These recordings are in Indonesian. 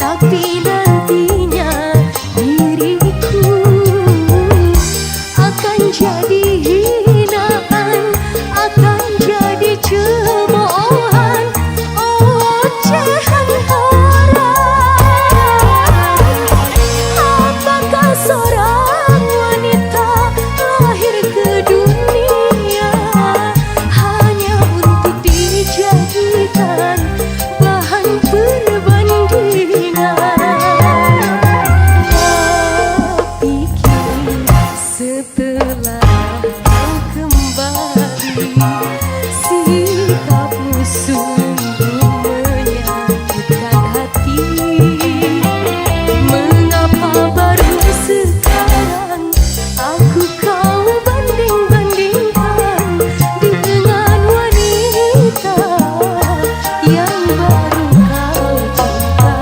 tapi nantinya diriku akan jadi hinaan, akan jadi cemoohan, ocehan orang. Apakah seorang wanita lahir ke dunia hanya untuk dijadikan bahan perbandingan? Tapi kini setelah kau kembali, sikapmu sungguh menyakitkan hati. Mengapa baru sekarang aku kau banding-bandingkan dengan wanita yang baru kau cinta?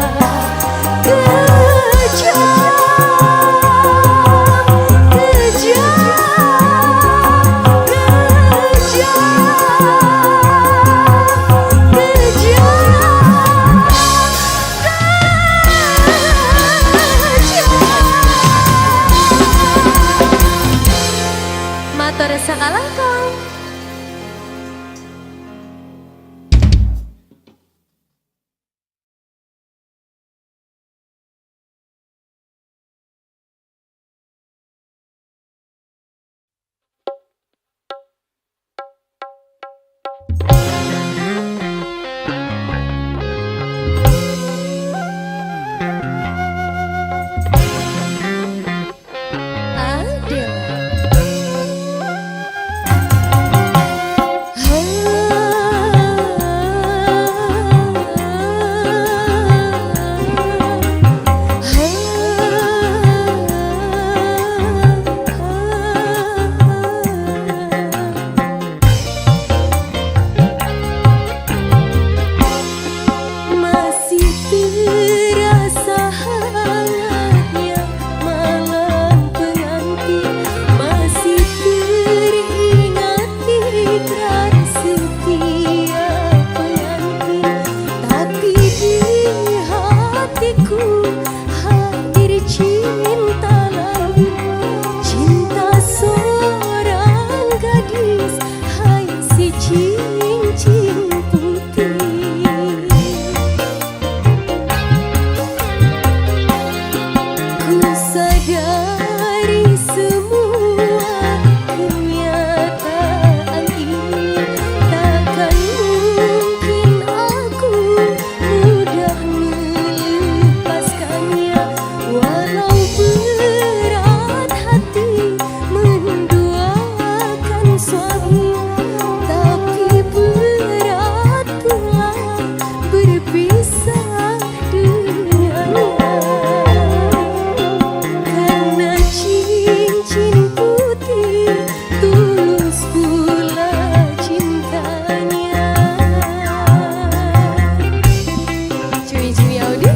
Kejam, Matur sakalangkung. Masih terasa hangatnya malam pengantin, masih teringat ikrar setia pengantin. Tapi di hatiku hadir cinta lain, cinta seorang gadis, hai si cincin putih. Ku sadari semua kenyataan ini, takkan mungkin aku mudah melepaskannya. Walau berat hati menduakan suami, tapi berat pula berpisah dengannya. Karena cincin putih tulus pula cintanya. Cuy-cuy audio.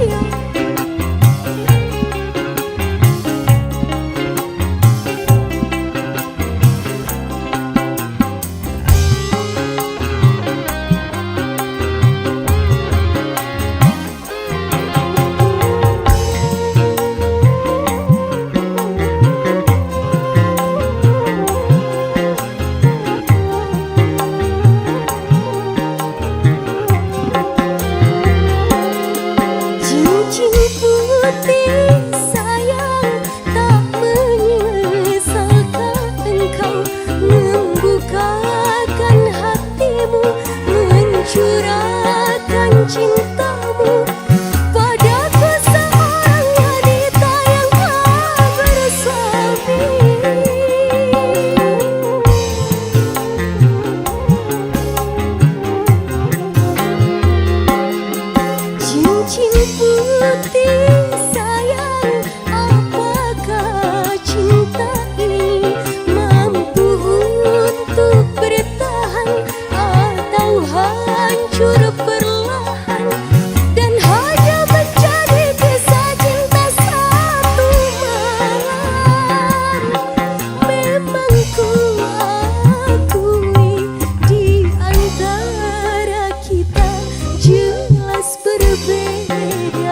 Cincin putih sayang, tak menyesalkan engkau membukakan hatimu, mencurahkan cintamu padaku, seorang wanita yang telah bersuami. Cincin putih sayang, apakah cinta ini mampu untuk bertahan atau hancur perlahan, dan hanya menjadi kisah cinta satu malam? Memang ku akui di antara kita jelas berbeda.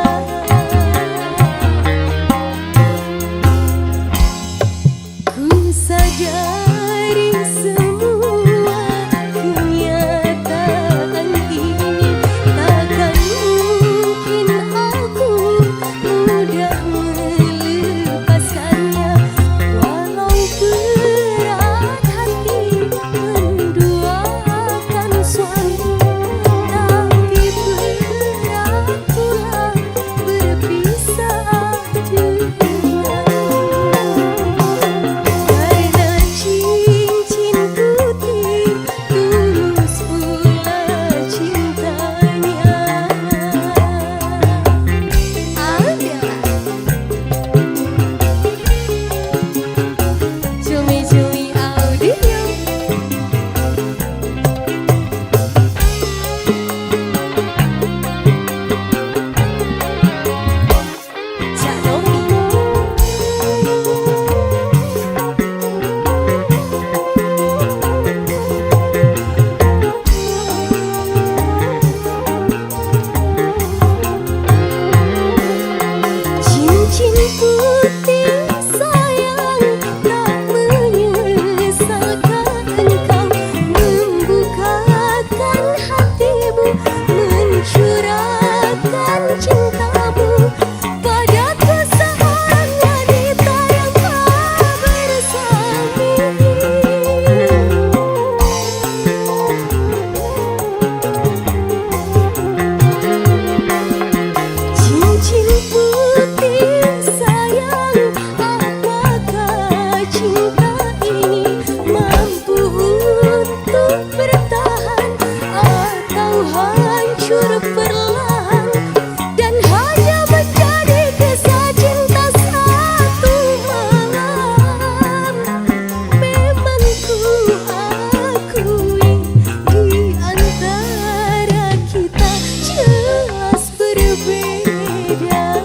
berbeda.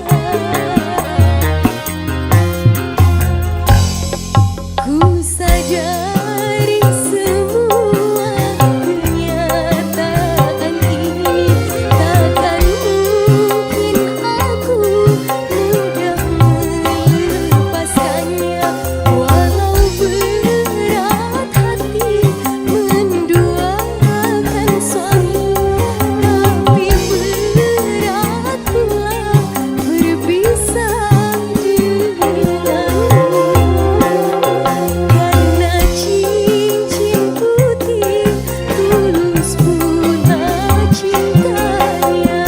Ku sadari semua kenyataan ini, takkan mungkin aku mudah melepaskannya. Walau berat hati menduakan suami, tapi berat pula berpisah denganmu. Karena cincin putih tulus pula cintanya.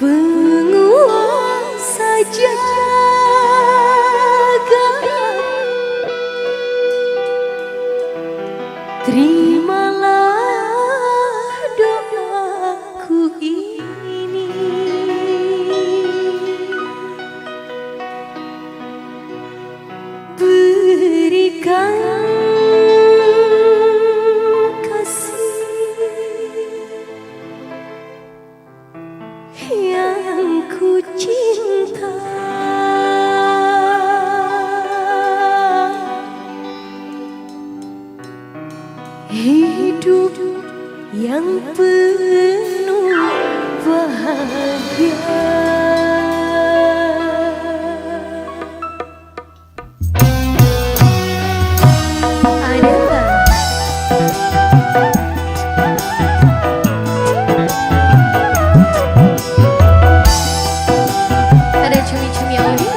Penguasa jagat, terimalah doaku ini. Berikan kasih yang ku cinta, hidup yang penuh bahagia. Ada nggak? Ada cumi-cumi Audi.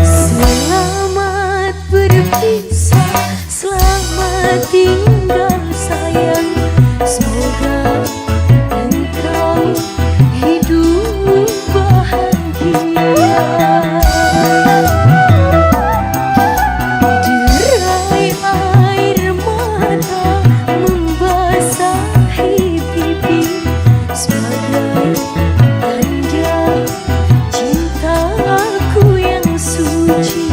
Selamat berpisah, selamat tinggal sayang. Semoga engkau hidup bahagia. Derai air mata membasahi pipi sebagai tanda cintaku yang suci.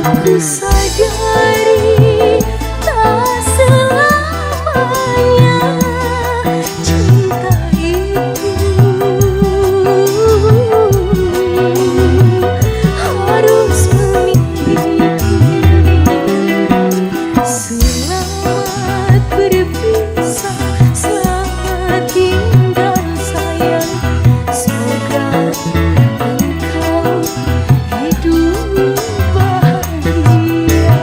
Aku sadari tak selamanya cinta itu harus memiliki. Selamat berpisah, selamat tinggal sayang. Semoga engkau hidup bahagia.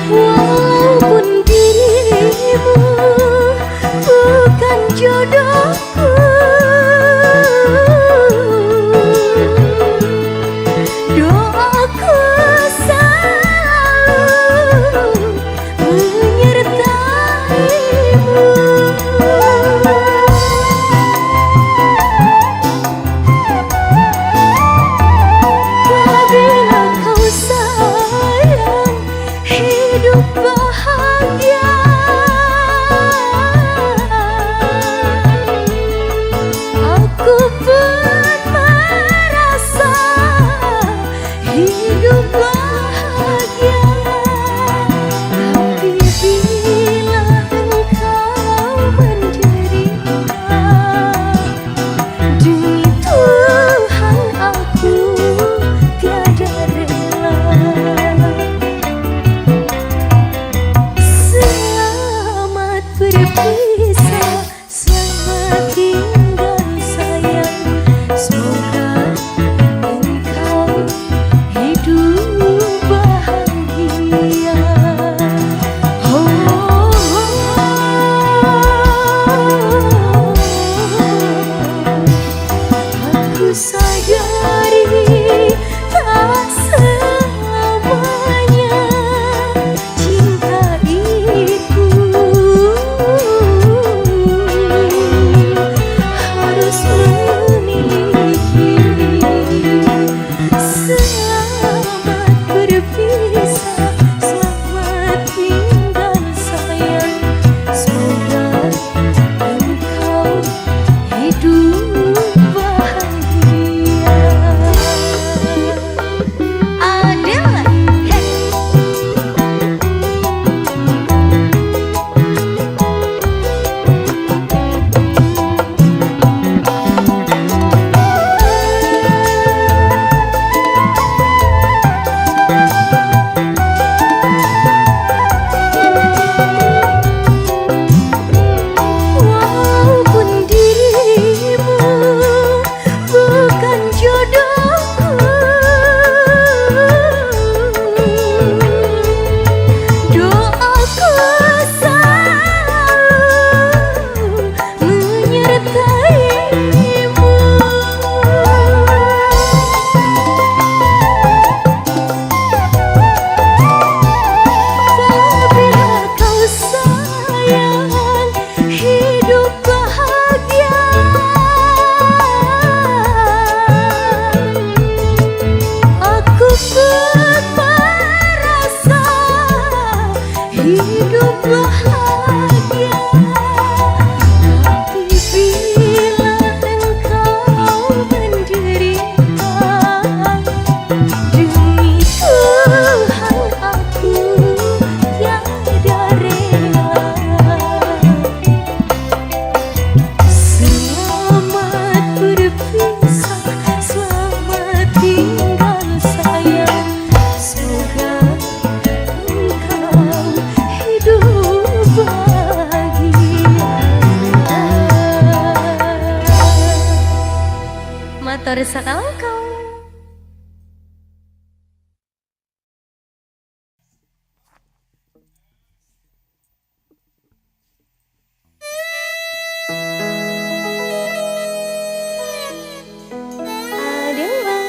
Walaupun dirimu bukan jodohku, doaku selalu menyertaimu. Apabila kau sayang hidup bahagia, aku pun merasa hidup bahagia. Tapi bila engkau menderita, demi Tuhan aku tiada rela. hidup bahagia. Tapi bila engkau menderita, demi Tuhan aku tiada rela. Selamat berpisah, selamat tinggal sayang. Semoga engkau hidup bahagia. Matur sakalankau. Adalah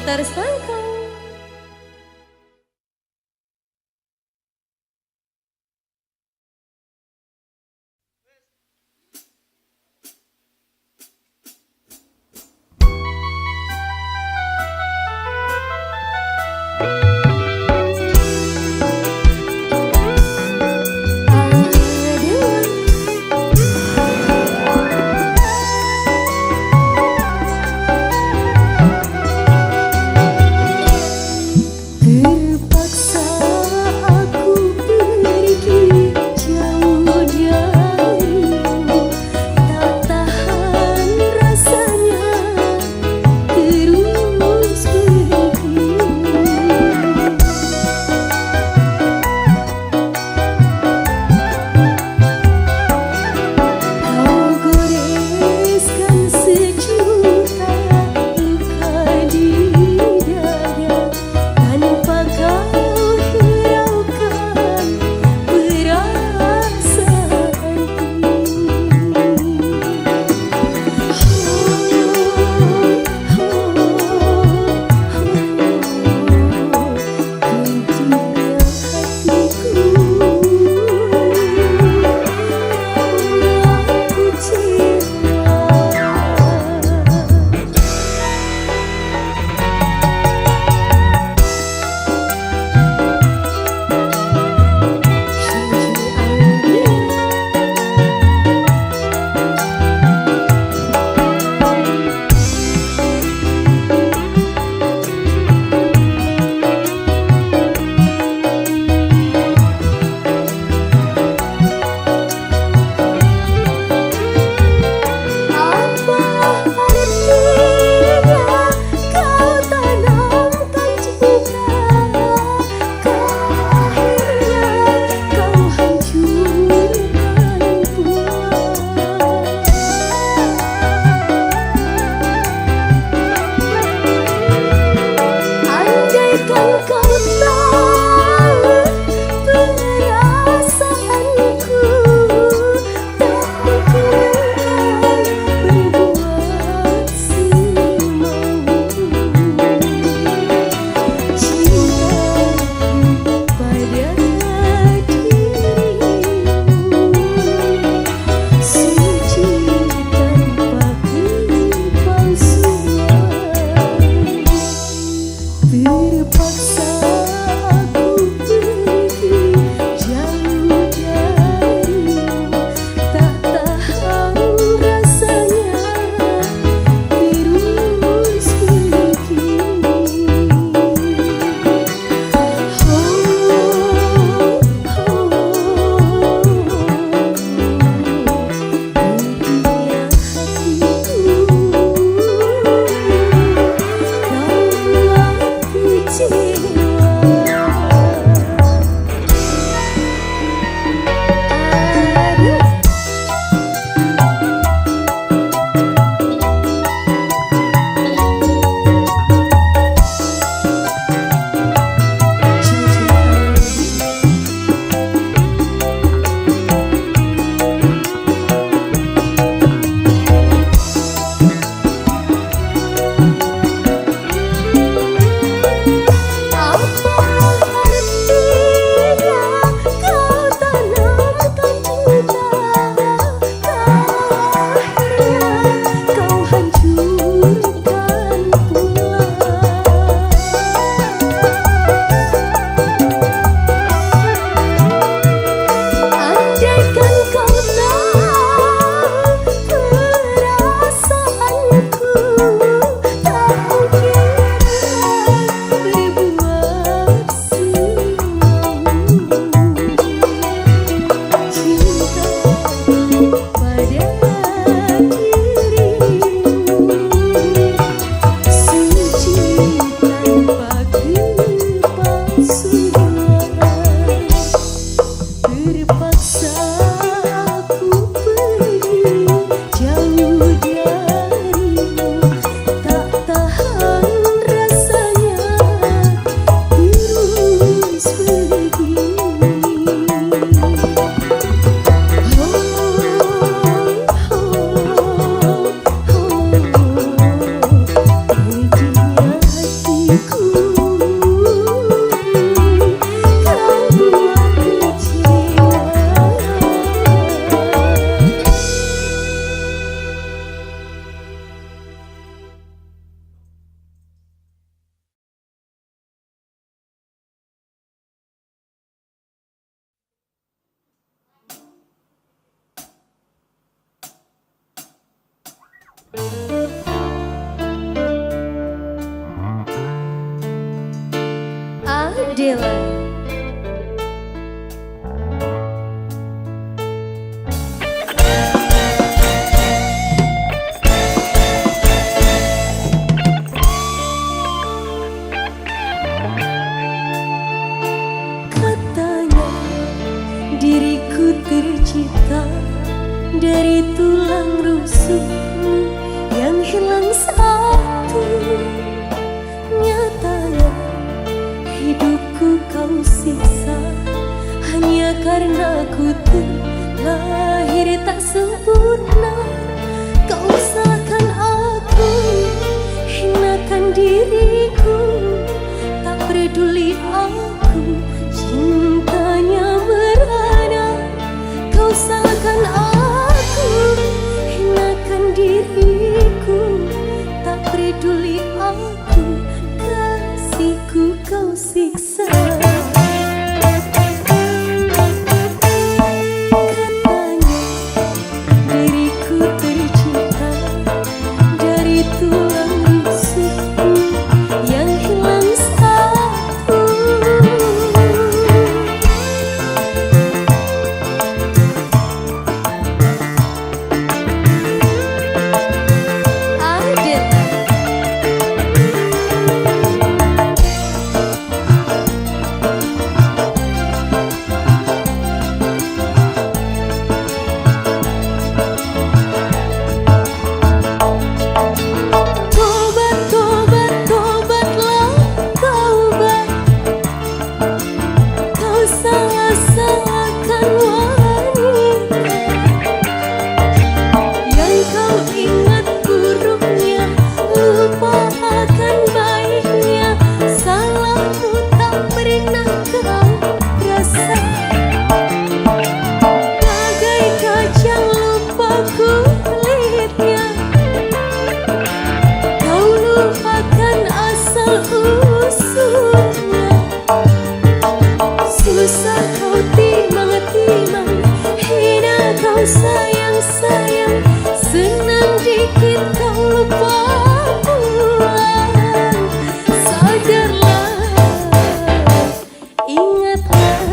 motor selangkang. Terpaksa Adela. Katanya diriku tercipta dari tulang rusukmu yang hilang satu. Nyatanya hidupku kau siksa hanya karena ku terlahir tak sempurna. Kau salahkan aku, hinakan diriku, tak peduli aku cintanya merana. Kau salahkan aku, hinakan diriku, tak peduli aku, kasihku kau siksa. Katanya diriku tercipta dari tulang rusukmu yang hilang satu. Susah kau timang-timang, hina kau sayang-sayang, senang dikit kau lupa pulang. Sadarlah, ingatlah,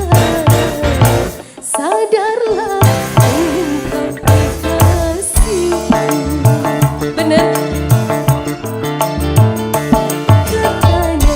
sadarlah, engkau kekasihku. Benar? Katanya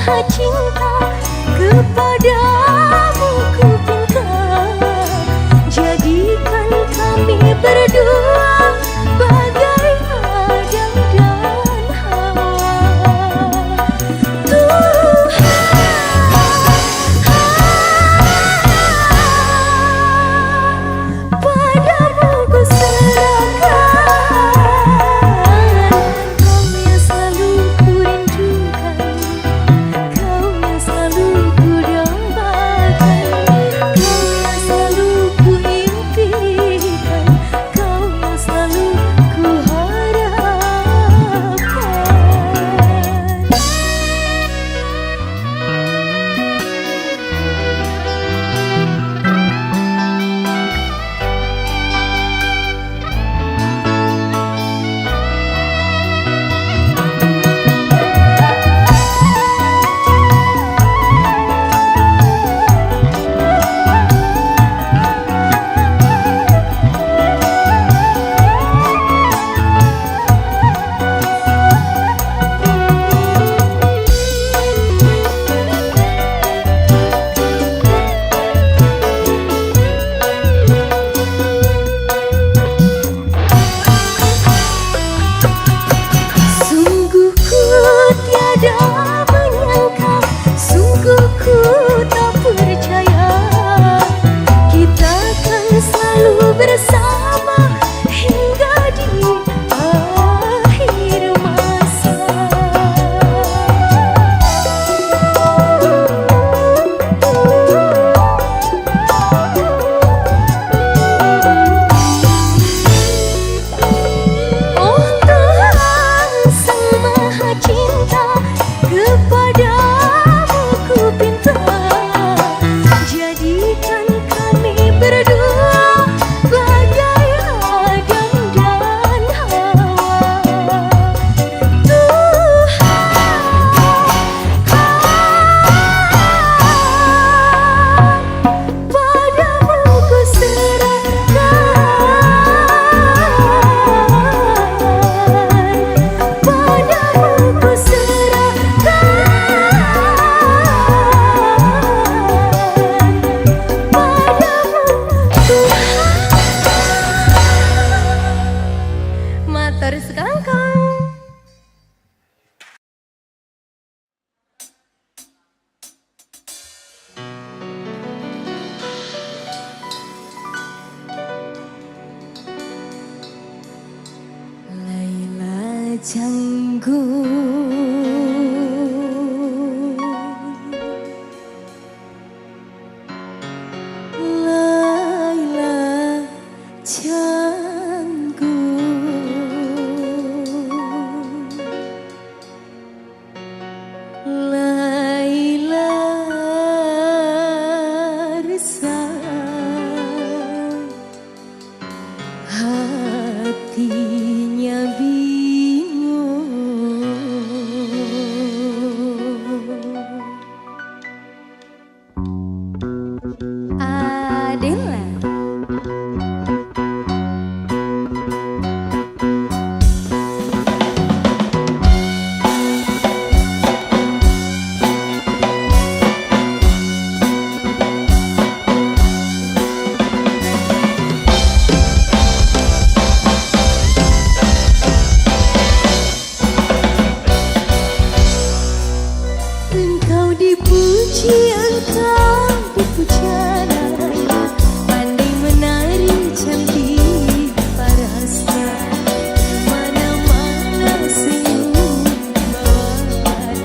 maha cinta, kepadamu ku pinta, jadikan kami berdua bagai Adam dan Hawa. Padamu ku serahkan, kau yang selalu ku rindukan, kau yang selalu ku dambakan, kau yang selalu ku impikan, kau yang selalu ku harapkan. Sungguh ku tiada menyangka, sungguh ku tak percaya, kita kan selalu bersama hingga di akhir masa. Oh Tuhan Sang Maha Cinta, kepadamu ku pinta, jadikan kami berdua bagai Adam dan Hawa. Tuhan, padamu ku serahkan, padamu ku serahkan, padamu Tuhan. Matur sekangkang. Laila Janggung, Laila Janggung, Laila resah, hatinya bingung. Adela. Engkau dipuji, engkau dipujana, pandai menari cantik parasnya, mana-mana senyum bawakan,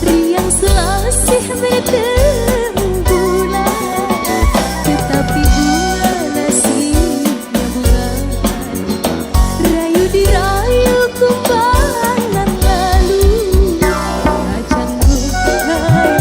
riang selasih bertembulan, tetapi bunga nasibnya bulan, rayu dirayu kumbangan lalu. Laila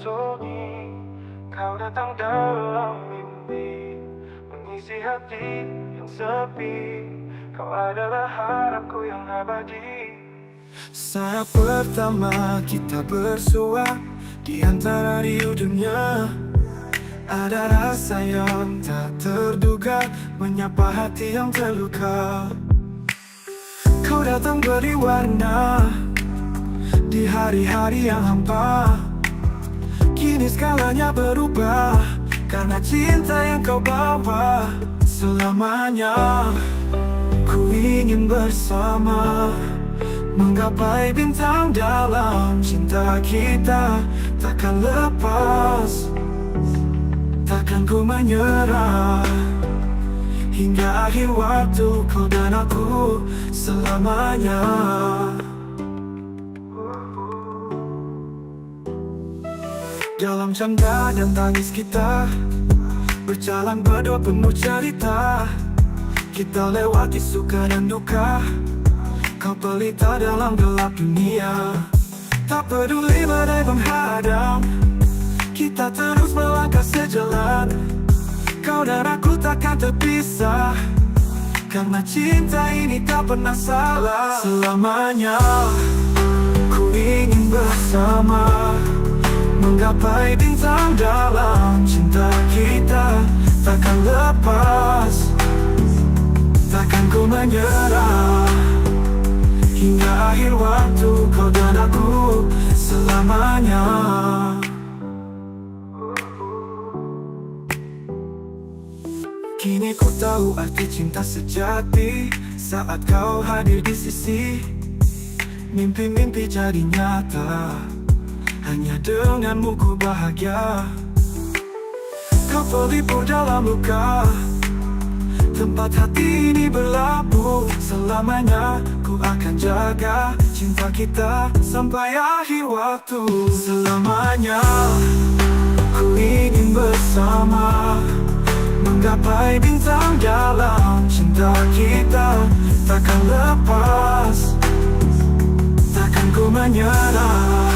sunyi, kau datang dalam mimpi, mengisi hati yang sepi. Kau adalah harapku yang abadi. Saat pertama kita bersua di antara riuh dunia, ada rasa yang tak terduga menyapa hati yang terluka. Kau datang beri warna di hari-hari yang hampa. Kini skalanya berubah karena cinta yang kau bawa. Selamanya ku ingin bersama, menggapai bintang dalam cinta kita. Takkan lepas, takkan ku menyerah, hingga akhir waktu kau dan aku selamanya. Dalam canda dan tangis kita, berjalan berdua penuh cerita. Kita lewati suka dan duka, kau pelita dalam gelap dunia. Tak peduli badai menghadang, kita terus melangkah sejalan. Kau dan aku takkan terpisah, karena cinta ini tak pernah salah. Selamanya ku ingin bersama, menggapai bintang dalam cinta kita. Takkan lepas, takkan ku menyerah, hingga akhir waktu kau dan aku selamanya. Kini ku tahu arti cinta sejati saat kau hadir di sisi. Mimpi-mimpi jadi nyata, hanya denganmu ku bahagia. Kau pelipur dalam luka, tempat hati ini berlabuh. Selamanya ku akan jaga cinta kita sampai akhir waktu. Selamanya ku ingin bersama, menggapai bintang dalam cinta kita. Takkan lepas, takkan ku menyerah,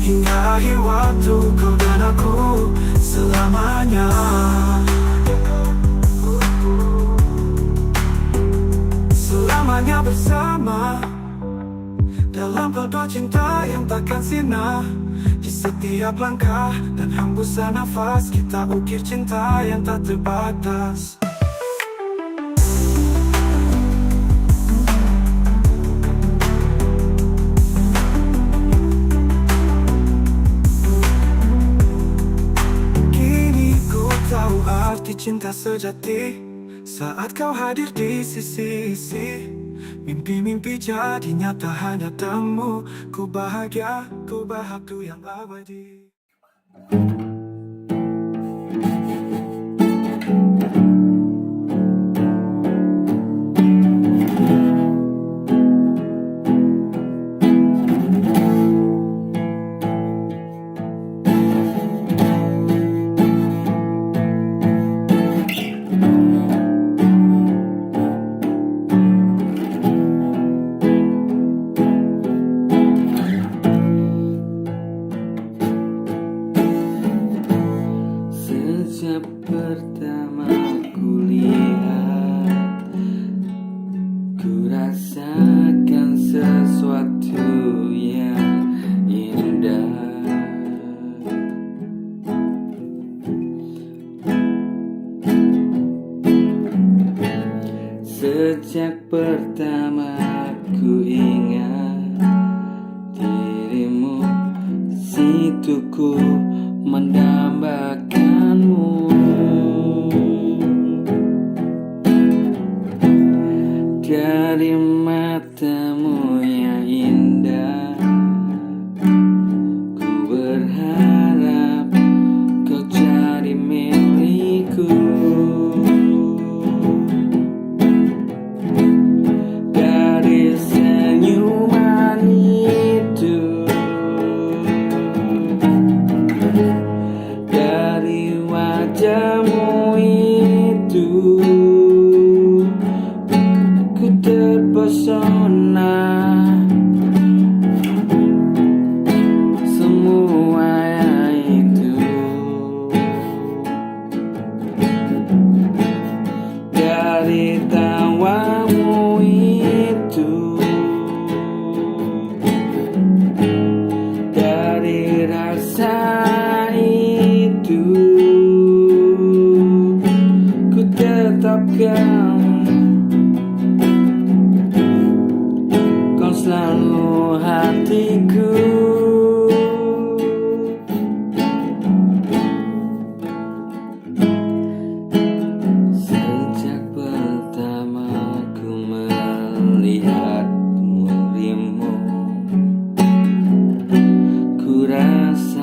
hingga akhir waktu kau dan aku selamanya. Selamanya bersama, dalam berdua cinta yang takkan sirna. Di setiap langkah dan hembusan nafas, kita ukir cinta yang tak terbatas. Kini ku tahu arti cinta sejati saat kau hadir di sisi. Mimpi-mimpi jadi nyata hanya temu. Ku bahagia, ku bahagia yang abadi. Sejak pertama ku lihat, ku rasakan sesuatu yang indah. Sejak pertama ku ingat dirimu, situ ku mendambakanmu. Dari matamu yang indah, ku berharap kau jadi milikku. Dari senyuman itu, dari wajahmu itu, ku terpesona.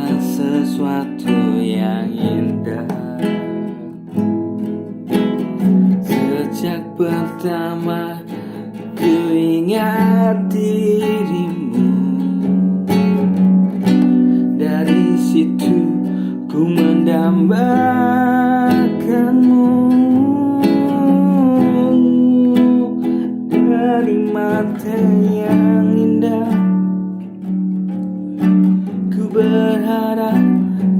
adalah sesuatu yang indah. Sejak pertama ku ingat dirimu, dari situ ku mendambakanmu. Dari mata yang indah ku berharap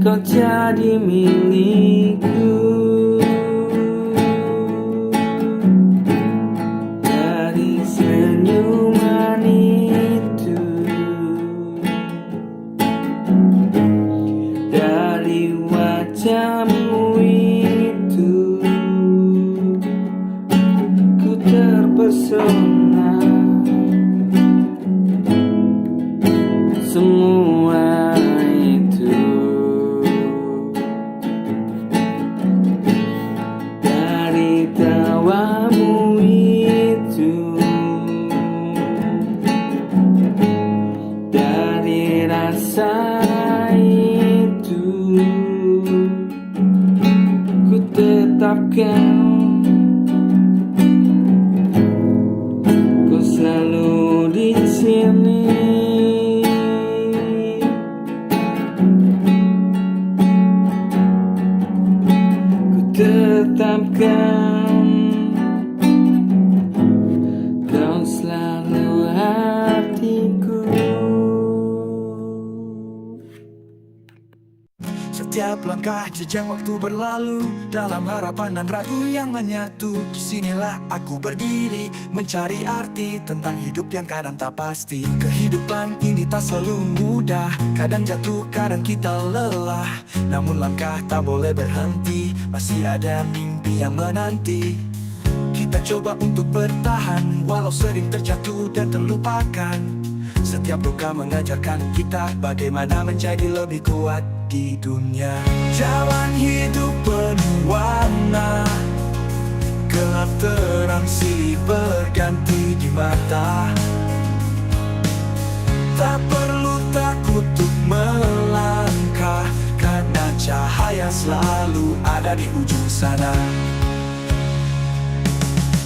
kau jadi milikku. Dari senyuman itu, dari wajahmu itu, ku terpesona. Semua itu dari tawamu itu, dari rasa itu, ku tetapkan kau selalu di sini. Tetapkan kau selalu hatiku. Setiap langkah jejak waktu berlalu, dalam harapan dan ragu yang menyatu. Disinilah aku berdiri, mencari arti tentang hidup yang kadang tak pasti. Kehidupan ini tak selalu mudah, kadang jatuh, kadang kita lelah. Namun langkah tak boleh berhenti, masih ada mimpi yang menanti. Kita coba untuk bertahan, walau sering terjatuh dan terlupakan. Setiap luka mengajarkan kita bagaimana menjadi lebih kuat di dunia. Jalan hidup penuh warna, gelap terang silih berganti di mata. Tak perlu takut untuk melangkah, karena cahaya selalu ada di ujung sana.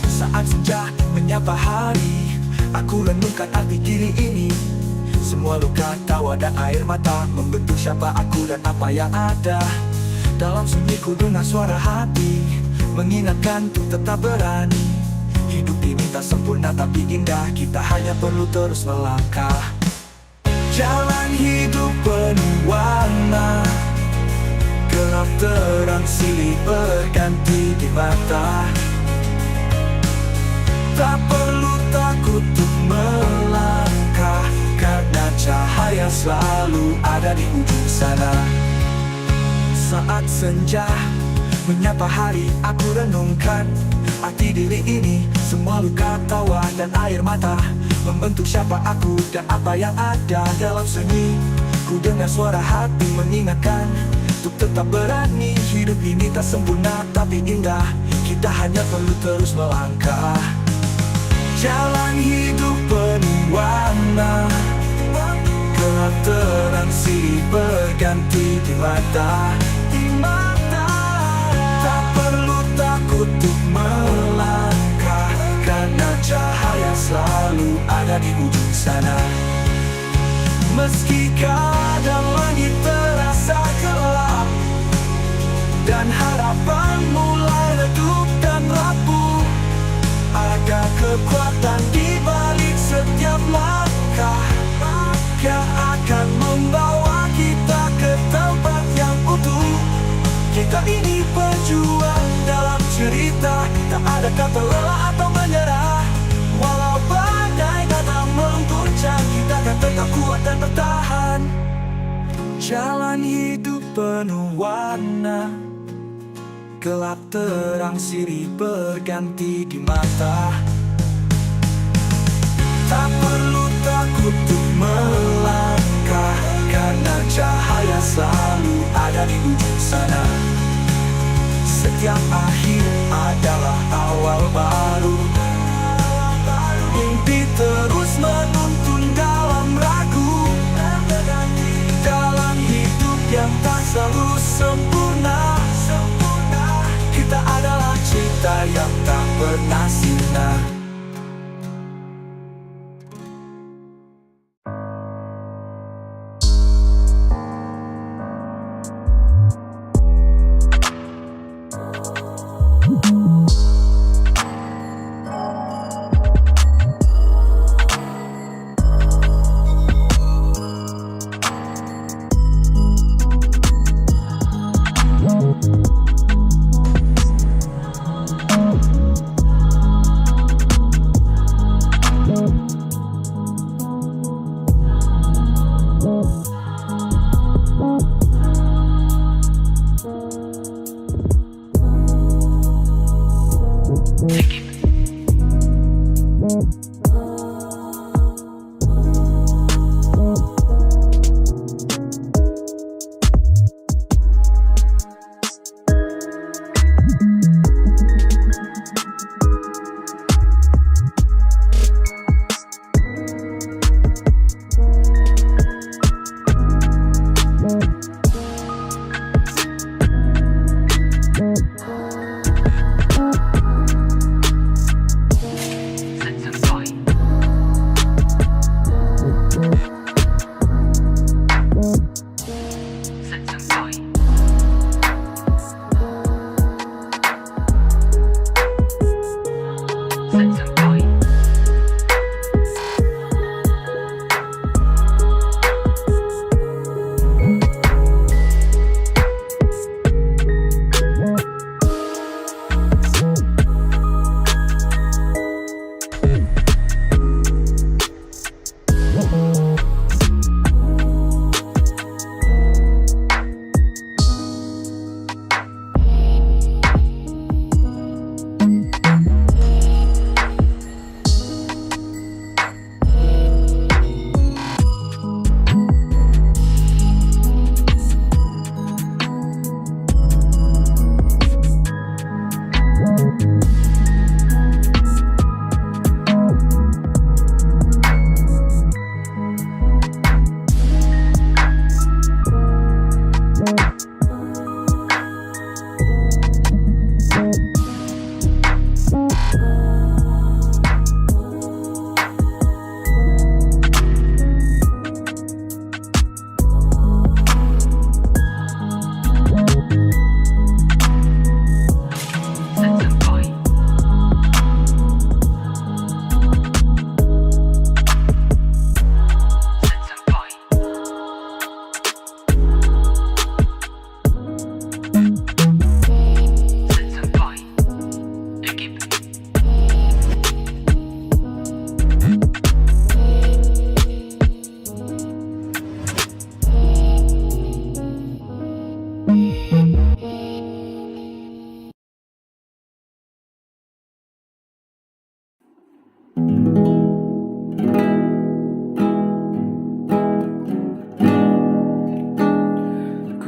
Saat senja menyapa hari, aku renungkan arti diri ini. Semua luka, tawa dan air mata membentuk siapa aku dan apa yang ada. Dalam sunyi ku dengar suara hati mengingatkan untuk tetap berani. Hidup ini tak sempurna tapi indah, kita hanya perlu terus melangkah. Jalan hidup penuh warna, gelap terang silih berganti di mata. Tak perlu takut untuk melangkah, karena cahaya selalu ada di ujung sana. Saat senja menyapa hari, aku renungkan arti diri ini. Semua luka, tawa dan air mata membentuk siapa aku dan apa yang ada. Dalam sunyi ku dengar suara hati mengingatkan untuk tetap berani. Hidup ini tak sempurna tapi indah, kita hanya perlu terus melangkah. Jalan hidup penuh warna, gelap terang silih berganti di mata. Tak perlu takut untuk melangkah, karena cahaya selalu ada di ujung sana. Meski kadang langit terasa gelap dan harapan mulai redup dan rapuh, ada kekuatan di balik setiap langkah yang akan membawa kita ke tempat yang utuh. Kita ini pejuang dalam cerita, tak ada kata lelah atau menyerah. Walau badai datang mengguncang, kita akan tetap kuat dan bertahan. Jalan hidup penuh warna, gelap terang silih berganti di mata. Tak perlu takut untuk melangkah, karena cahaya selalu ada di ujung sana. Setiap akhir adalah awal baru, mimpi terus menuntun dalam ragu. Dalam hidup sempurna, kita adalah cinta yang tak pernah sirna.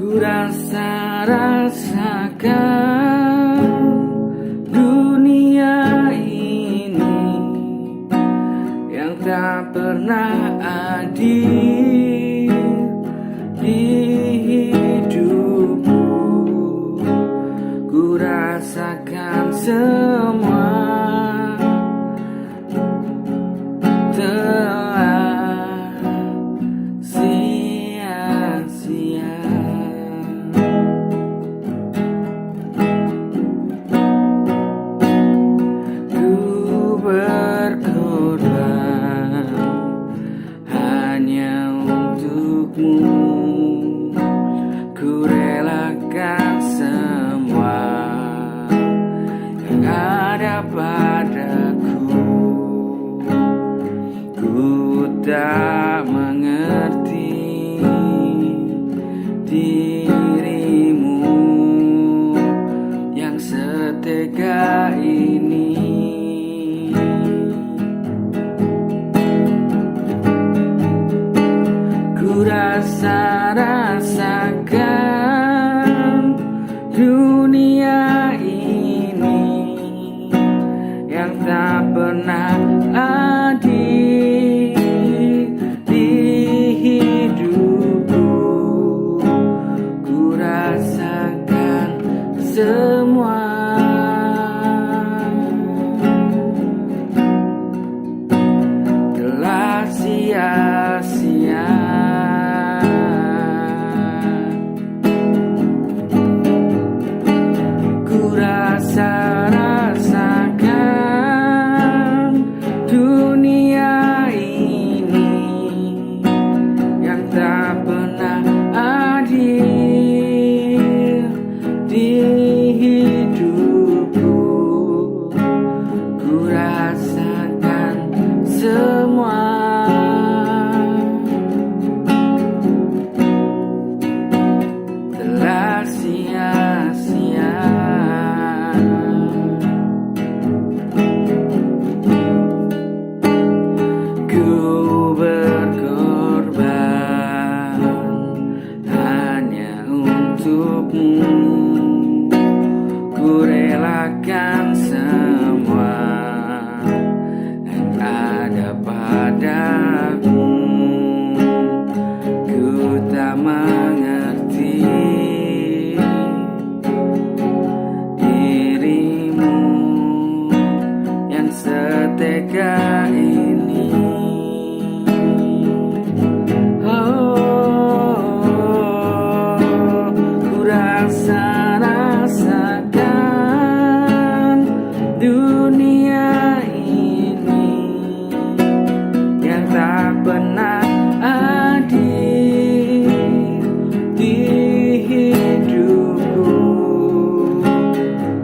Ku rasakan dunia ini yang tak pernah adil di hidupku. Ku rasakan semua telah sia-sia. Berkorban hanya untukmu, ku relakan semua yang ada padaku. Ku tak mengerti dirimu yang setega ini. Ku rasakan semua telah sia-sia. Ku rasakan dunia ini yang tak pernah adil di hidupku. Ku rasakan semua telah sia-sia. Ku berkorban hanya untukmu. Ku relakan semua yang ada padaku. Ku tak mengerti dirimu yang setega ini. Ku rasakan dunia ini yang tak pernah adil di hidupku.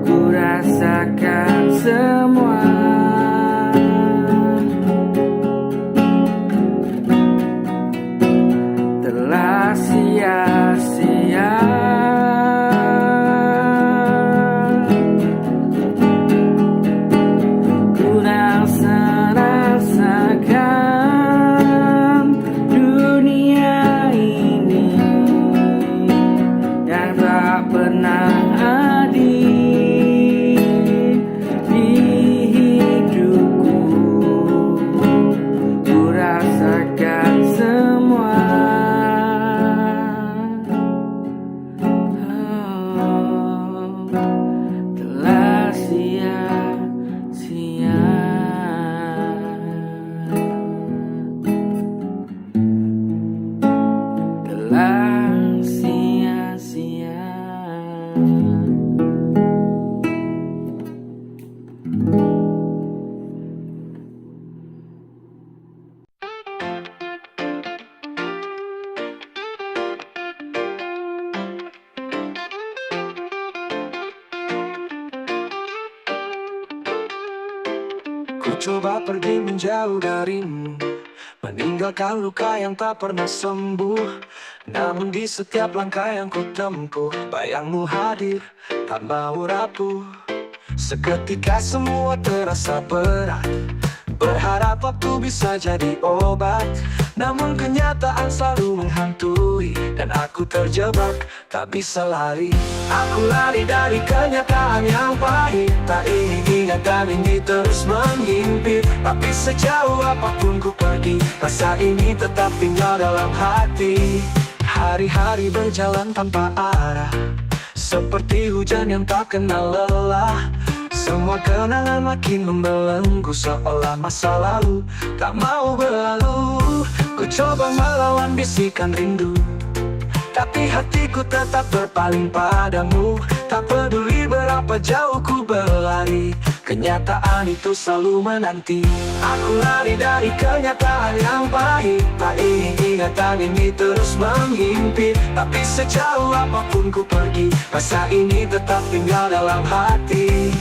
Ku rasakan semua telah sia-sia. Ku rasakan dunia ini yang tak pernah adil di hidupku. Ku rasakan semua telah sia-sia. Telah sia-sia. Ku coba pergi menjauh darimu, meninggalkan luka yang tak pernah sembuh. Namun di setiap langkah yang ku tempuh, bayangmu hadir, tak mau rapuh. Seketika semua terasa berat, berharap waktu bisa jadi obat. Namun kenyataan selalu menghantui, dan aku terjebak, tak bisa lari. Aku lari dari kenyataan yang pahit, tak ingin ingat dan ini terus mengimpit. Tapi sejauh apapun ku pergi, rasa ini tetap tinggal dalam hati. Hari-hari berjalan tanpa arah, seperti hujan yang tak kenal lelah. Semua kenangan makin membelenggu, seolah masa lalu tak mau berlalu. Ku coba melawan bisikan rindu, tapi hatiku tetap berpaling padamu. Tak peduli berapa jauh ku berlari, kenyataan itu selalu menanti. Aku lari dari kenyataan yang pahit, tak ingin ingatan ini terus mengimpit. Tapi sejauh apapun ku pergi, rasa ini tetap tinggal dalam hati.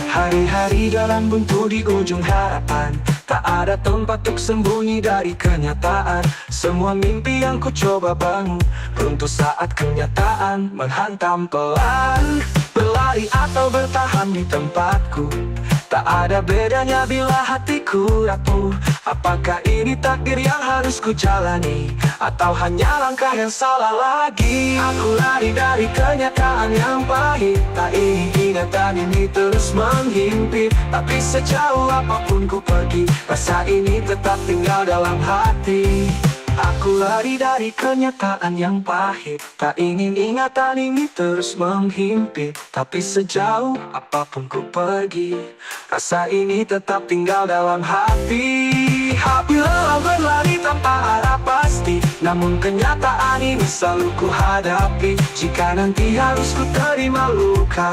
Hari-hari dalam buntu di ujung harapan, tak ada tempat untuk sembunyi dari kenyataan. Semua mimpi yang ku coba bangun runtuh saat kenyataan menghantam pelan. Berlari atau bertahan di tempatku, tak ada bedanya bila hatiku rapuh. Apakah ini takdir yang harus ku jalani, atau hanya langkah yang salah lagi? Aku lari dari kenyataan yang pahit, tak ingin ingatan ini terus menghimpit. Tapi sejauh apapun ku pergi, rasa ini tetap tinggal dalam hati. Aku lari dari kenyataan yang pahit, tak ingin ingatan ini terus menghimpit. Tapi sejauh apapun ku pergi, rasa ini tetap tinggal dalam hati. Hati lelah berlari tanpa arah pasti, namun kenyataan ini selalu ku hadapi. Jika nanti harus ku terima luka,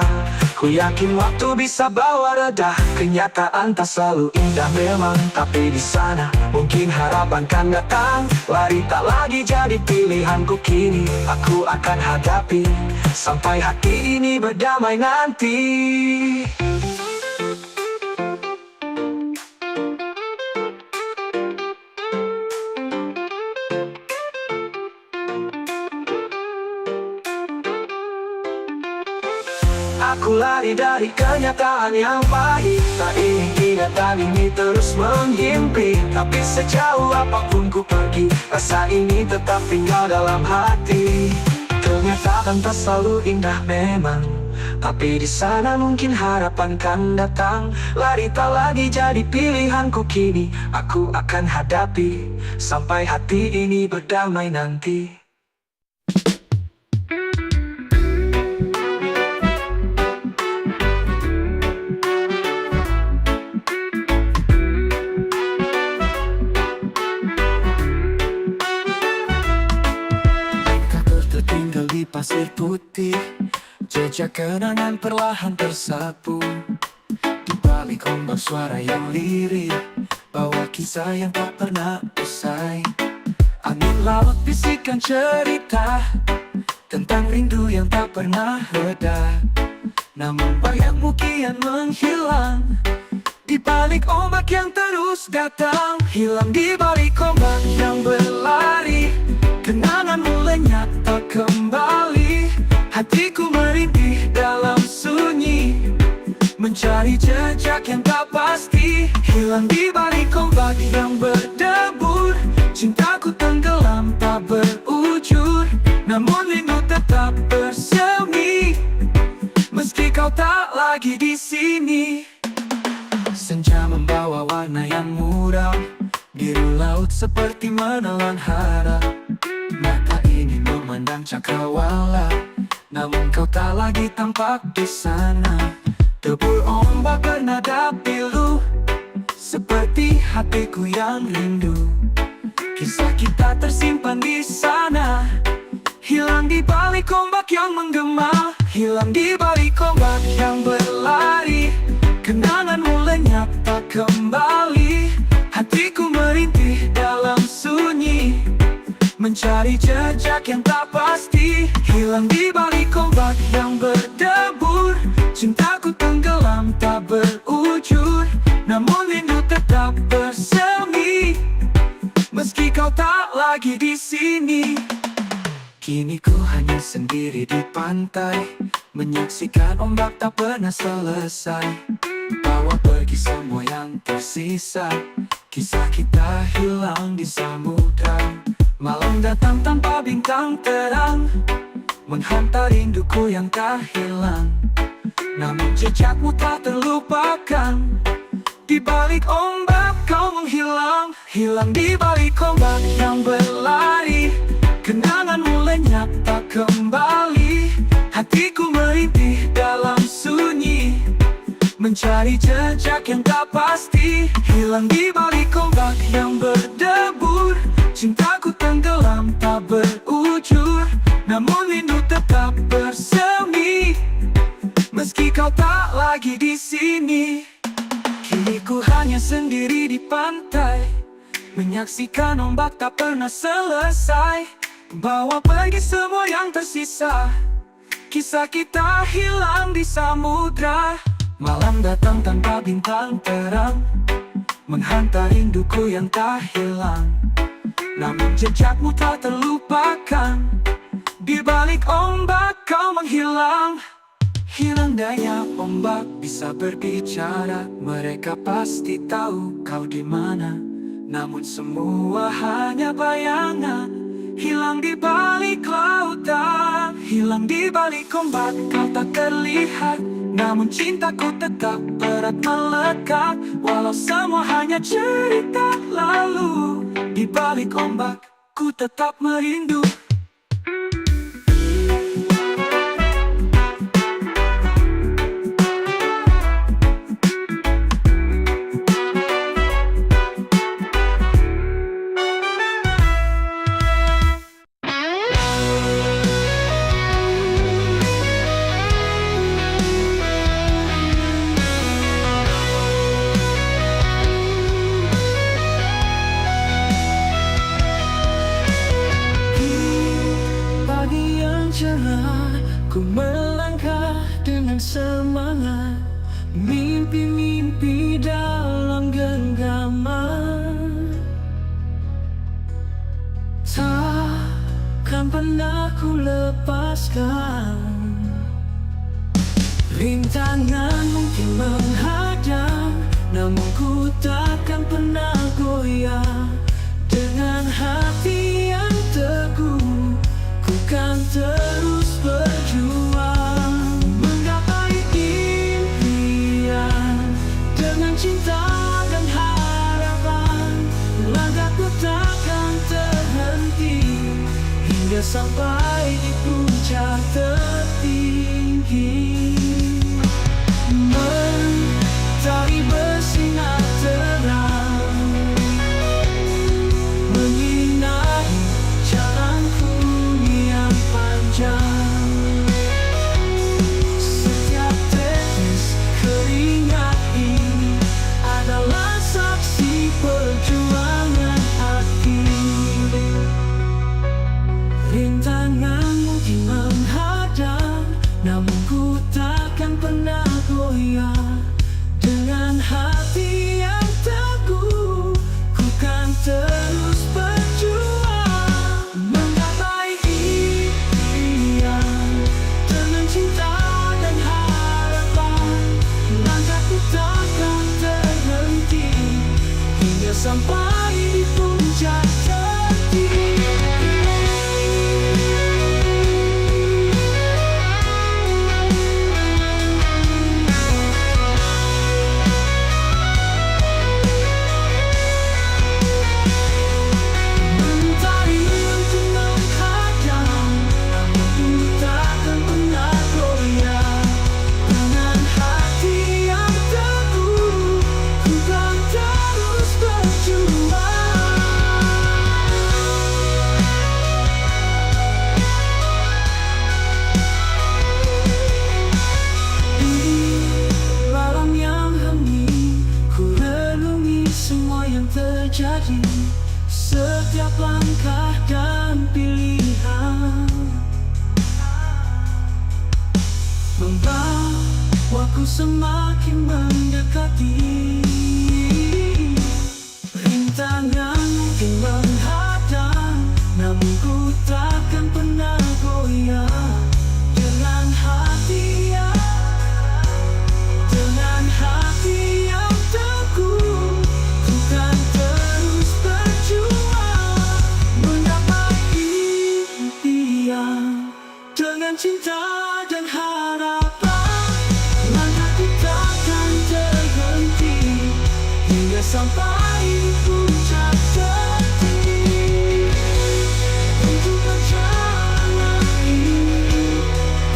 ku yakin waktu bisa bawa reda. Kenyataan tak selalu indah memang, tapi di sana mungkin harapan kan datang. Lari tak lagi jadi pilihanku kini, aku akan hadapi sampai hati ini berdamai nanti. Aku lari dari kenyataan yang pahit, tak ingin ingatan ini terus menghimpit. Tapi sejauh apapun ku pergi, rasa ini tetap tinggal dalam hati. Kenyataan tak selalu indah memang, tapi di sana mungkin harapan kan datang. Lari tak lagi jadi pilihanku kini, aku akan hadapi sampai hati ini berdamai nanti. Tertinggal di pasir putih, jejak kenangan perlahan tersapu. Di balik ombak suara yang lirik, bawa kisah yang tak pernah usai. Angin laut bisikan cerita tentang rindu yang tak pernah reda. Namun bayangmu kian menghilang di balik ombak yang terus datang. Hilang di balik ombak yang berlari, kenanganmu lenyap tak kembali. Hatiku merintih dalam sunyi, mencari jejak yang tak pasti. Hilang di balik ombak yang berdebur, cintaku tenggelam tak berujur. Namun rindu tetap bersemi, meski kau tak lagi di sini. Senja membawa warna yang muram, biru laut seperti menelan harap. Mata ini memandang cakrawala, namun kau tak lagi tampak di sana. Debur ombak bernada pilu, seperti hatiku yang rindu. Kisah kita tersimpan di sana, hilang di balik ombak yang menggema. Hilang di balik ombak yang berlari, kenanganmu lenyap tak kembali. Hatiku merintih dalam sunyi, mencari jejak yang tak pasti. Hilang di balik ombak yang berdebur, cintaku tenggelam tak berujur. Namun rindu tetap bersemi, meski kau tak lagi di sini. Kini ku hanya sendiri di pantai, menyaksikan ombak tak pernah selesai. Bawa pergi semua yang tersisa, kisah kita hilang di samudra. Malam datang tanpa bintang terang, menghantar rinduku yang tak hilang. Namun jejakmu tak terlupakan, di balik ombak kau menghilang. Hilang di balik ombak yang berlari, kenanganmu lenyap tak kembali. Hatiku merintih dalam sunyi, mencari jejak yang tak pasti. Hilang di balik ombak yang berdebur, cintaku tenggelam tak berujur. Namun rindu tetap bersemi, meski kau tak lagi di sini. Kini ku hanya sendiri di pantai, menyaksikan ombak tak pernah selesai. Bawa pergi semua yang tersisa, kisah kita hilang di samudra. Malam datang tanpa bintang terang, menghantar rinduku yang tak hilang. Namun jejakmu tak terlupakan, di balik ombak kau menghilang. Hilang daya ombak bisa berbicara, mereka pasti tahu kau di mana. Namun semua hanya bayangan, hilang di balik lautan. Hilang di balik ombak kau tak terlihat, namun cintaku tetap berat melekat. Walau semua hanya cerita lalu, di balik ombak ku tetap merindu. Pagi yang cerah, ku melangkah dengan semangat, mimpi-mimpi dalam genggaman. Takkan pernah ku lepaskan. Rintangan mungkin menghadang, namun ku takkan pernah goyah. Dengan hati yang teguh, ku kan terus berjuang menggapai impian. Dengan cinta dan harapan, langkahku takkan terhenti hingga sampai di puncak tertinggi. Mentari bersinar terang, menyinari jalanku yang panjang. Setiap tetes keringat ini adalah saksi perjuangan hati. Rintangan mungkin menghadang, namun ku takkan pernah goyah. Dengan hati yang teguh, ku kan terus berjuang menggapai impian. Dengan cinta dan harapan, langkahku takkan terhenti hingga sampai di puncak tertinggi. Mentari mungkin menghadang, namun ku takkan pernah goyah. Dengan hati yang teguh, ku kan terus berjuang. Di malam yang hening, ku renungi semua yang terjadi. Setiap langkah dan pilihan membawaku semakin mendekati. Rintangan mungkin menghadang, namun ku takkan pernah goyah. Dengan hati yang teguh, ku kan terus berjuang menggapai impian. Dengan cinta dan harapan, langkahku takkan terhenti hingga sampai di puncak tertinggi. Untuk berjalan ini,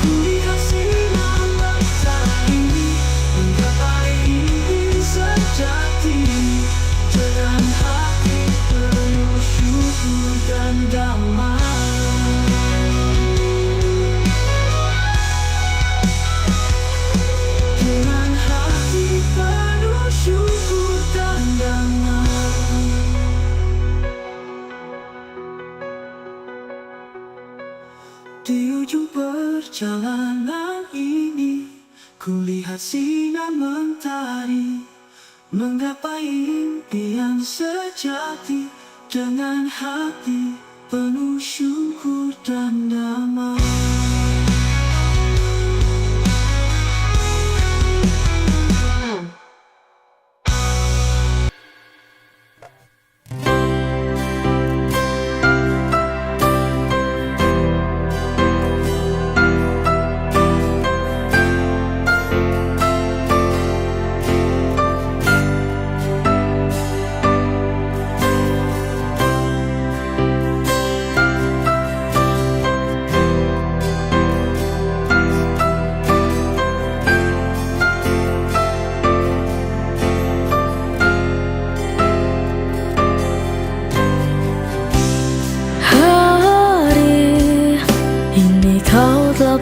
ku lihat sinar matahari menggapai impi sejati. Dengan hati penuh syukur dan damai. Dengan hati penuh syukur dan damai. Di ujung perjalanan ini, ku lihat sinar mentari menggapai impian sejati. Dengan hati penuh syukur dan damai.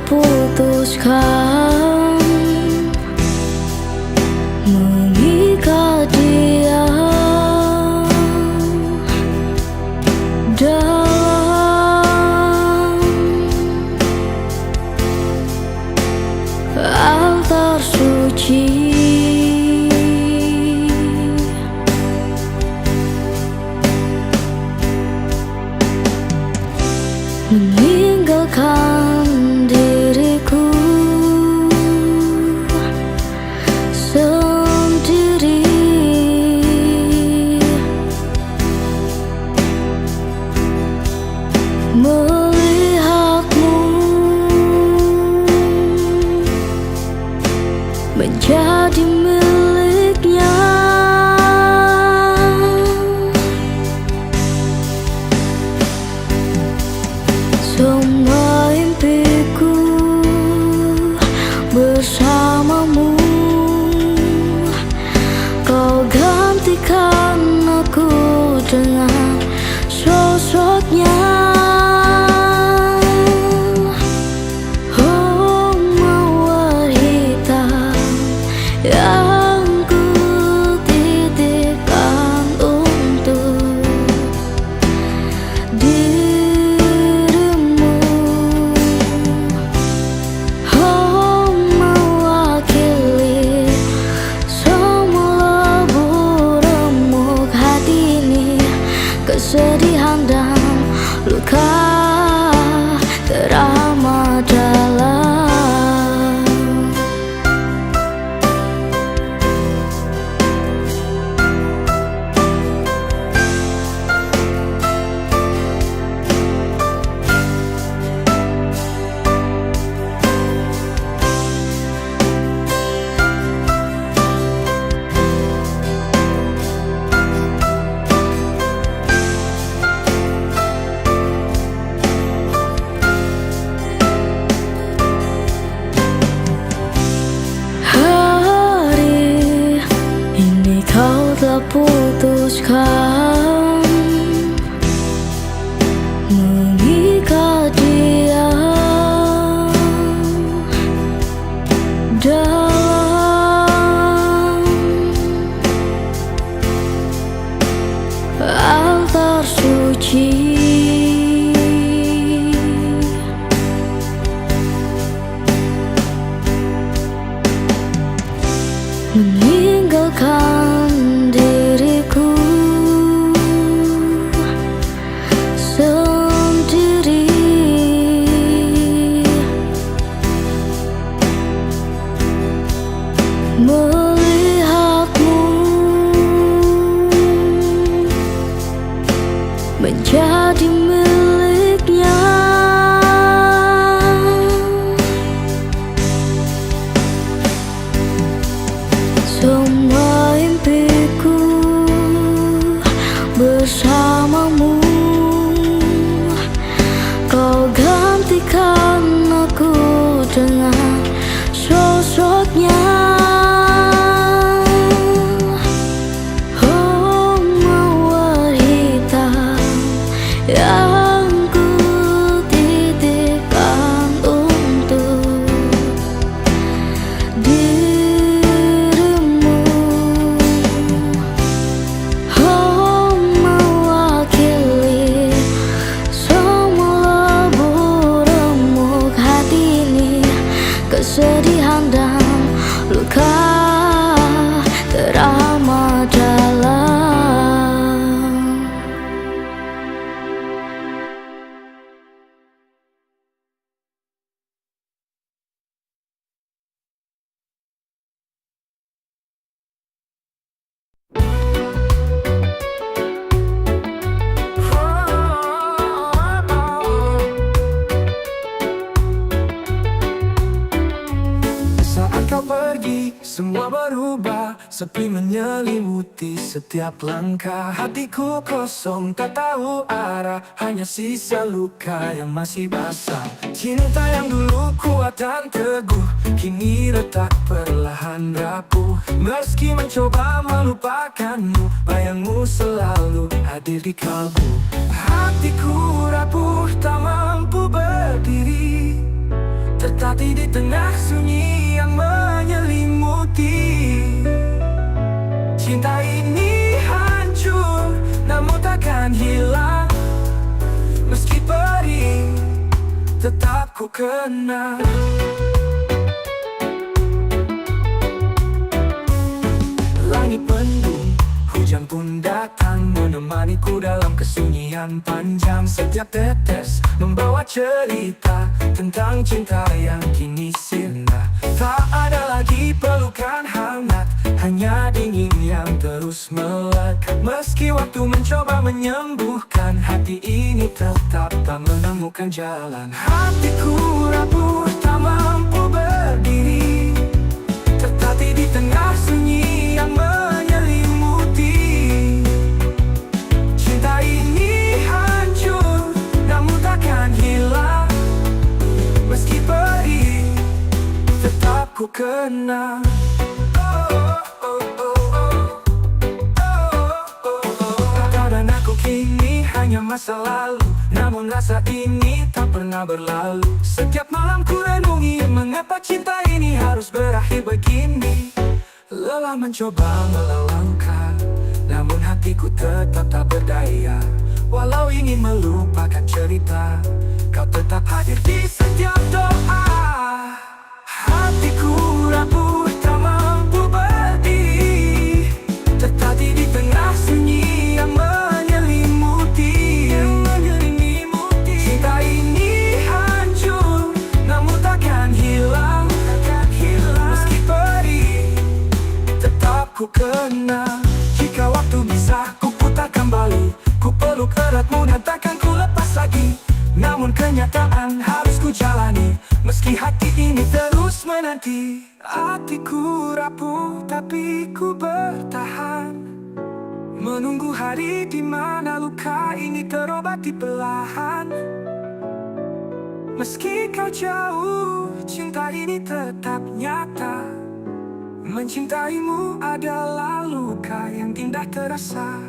putuskan mengikat dia dalam altar suci. Meninggalkan diriku sendiri, melihatmu menjadi miliknya. Semua impiku bersamamu, kau gantikan aku dengan sosoknya. Oh, mawar hitam yang ku titipkan untuk dirimu. Oh, mewakili semua lebur remuk hati ini, kesedihan dan luka teramat dalam. Hari ini kau telah putuskan mengikat dia dalam altar suci. Meninggalkan diriku sendiri, melihatmu menjadi miliknya. Semua impiku bersamamu, kau gantikan aku dengan sosoknya. Oh, mawar hitam yang ku titipkan untuk dirimu. Oh, mewakili semua lebur remuk hati ini, kesedihan dan luka teramat dalam. Saat kau pergi, semua berubah. Sepi menyelimuti setiap langkah. Hatiku kosong, tak tahu arah. Hanya sisa luka yang masih basah. Cinta yang dulu kuat dan teguh, kini retak perlahan rapuh. Meski mencoba melupakanmu, bayangmu selalu hadir di kalbu. Hatiku rapuh, tak mampu berdiri. Tetapi di tengah sunyi yang menyelimuti, cinta ini hancur, namun takkan hilang. Meski perih, tetap ku kenang. Langit mendung, hujan pun datang, menemaniku dalam kesunyian panjang. Setiap tetes membawa cerita tentang cinta yang kini sirna. Tak ada lagi pelukan hangat, hanya dingin yang terus melekat. Meski waktu mencoba menyembuhkan, hati ini tetap tak menemukan jalan. Hatiku rapuh, tak mampu berdiri, tertatih di tengah sunyi yang menyelimuti. Cinta ini hancur, namun takkan hilang. Meski perih, tetap ku kenang. Kau dan aku kini hanya masa lalu, namun rasa ini tak pernah berlalu. Setiap malam ku renungi, mengapa cinta ini harus berakhir begini. Lelah mencoba melangkah, namun hatiku tetap tak berdaya. Walau ingin melupakan cerita, kau tetap hadir di setiap doa. Hatiku rapuh, tak mampu berdiri, tertatih di tengah sunyi yang menyelimuti. Cinta ini hancur, namun takkan hilang. Meski perih, tetap ku kenang. Jika waktu bisa ku putar kembali, ku peluk eratmu dan takkan ku lepas lagi. Namun kenyataan harus ku jalani, meski hati ini terus menanti. Hatiku rapuh tapi ku bertahan, menunggu hari di mana luka ini terobati perlahan. Meski kau jauh, cinta ini tetap nyata. Mencintaimu adalah luka yang indah terasa.